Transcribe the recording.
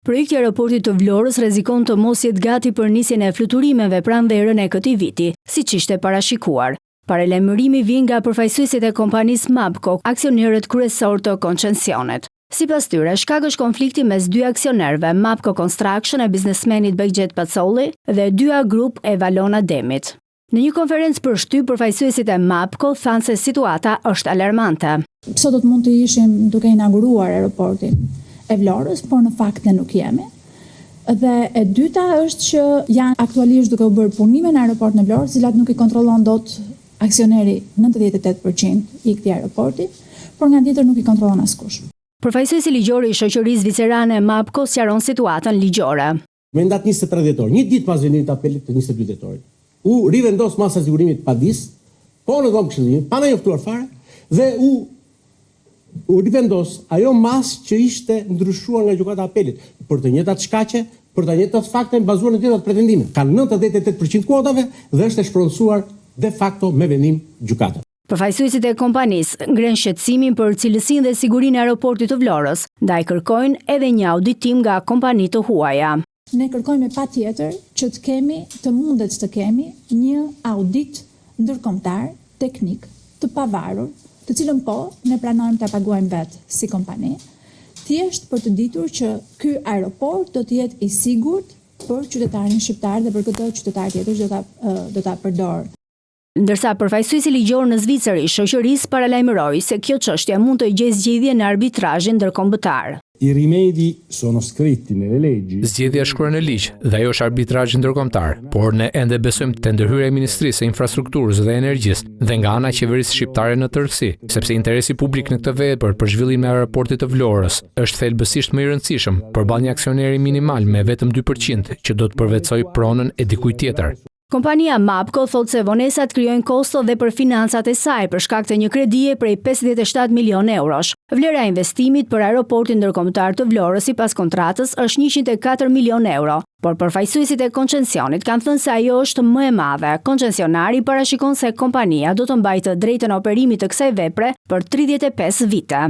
Projekti i aeroportit të Vlorës rrezikon të mos jetë gati për nisjen e fluturimeve pranverën e këtij viti, siç ishte parashikuar. Paralajmërimi vjen nga përfaqësuesit e kompanisë Mapco, aksionerët kryesor të koncesionit. Sipas tyre, shkak është konflikti mes dy aksionerëve, Mapco Construction e biznesmenit Begjet Pacolli dhe Dya Group e Valona Demit. Në një konferencë për shtyp, përfaqësuesit e Mapco thanë se situata është alarmante. Sot do të mund të ishim duke inauguruar aeroportin e Vlorës, por në fakt ne nuk jemi. Dhe e dyta është që janë aktualisht duke u bërë punime në aeroportin e Vlorës, cilat nuk i kontrollon dot aksioneri 98% i këtij aeroporti, por nga tjetër nuk i kontrollon askush. Përfaqësuesi ligjor i shoqërisë vicerane Mapco sqaron situatën ligjore. Me datë 23 dhjetor, një ditë pas vendimit të apelit të 22 dhjetorit, u rivendos masa sigurimit pa dis, po në dhomë këshillimit, pa na njoftuar fare, dhe u rivendos ajo mas që ishte ndryshuar nga gjykata e apelit për të njëjtat shkaqe, për të njëjtat fakte bazuar në të njëjtat pretendime. Ka 98% kuotave dhe është e shpronësuar de facto me vendim gjykate. Përfaqësuesit e kompanisë ngren shqetësimin për cilësinë dhe sigurinë e aeroportit të Vlorës, ndaj kërkojnë edhe një auditim nga kompani të huaja. Ne kërkojmë patjetër që të mundet të kemi një audit ndërkombëtar teknik të pavarur, të cilën ne pranojmë ta paguajmë vetë si kompani, thjesht për të ditur që ky aeroport do të jetë i sigurt për qytetarin shqiptar dhe për këtë qytetar tjetër që do ta përdor. Ndërsa përfaqësuesi ligjor në Zvicër i shoqërisë paralajmëroi se kjo çështje mund të gjejë zgjidhje në arbitrazhin ndërkombëtar. I rimedi sono scritti nelle leggi. Zgjedhja shkruar në ligj dhe ajo është arbitrazhi ndërkombëtar, por ne ende besojmë te ndërhyrja e Ministrisë së Infrastrukturës dhe Energjisë dhe nga ana e qeverisë shqiptare në tërësi, sepse interesi publik në këtë vepër për zhvillimin e aeroportit të Vlorës është thelbësisht më i rëndësishëm përballë një aksioneri minimal me vetëm 2% që do të përvetsojë pronën e dikujt tjetër. Kompania Mapco thotë se vonesat krijojnë kosto dhe për financat e saj për shkak të një kredie prej 57 milionë eurosh. Vlera e investimit për aeroportin ndërkombëtar të Vlorës sipas kontratës është 104 milionë euro, por përfaqësuesit e koncesionit kanë thënë se ajo është më e madhe. Koncesionari parashikon se kompania do të mbajtë drejtën e operimit të kësaj vepre për 35 vite.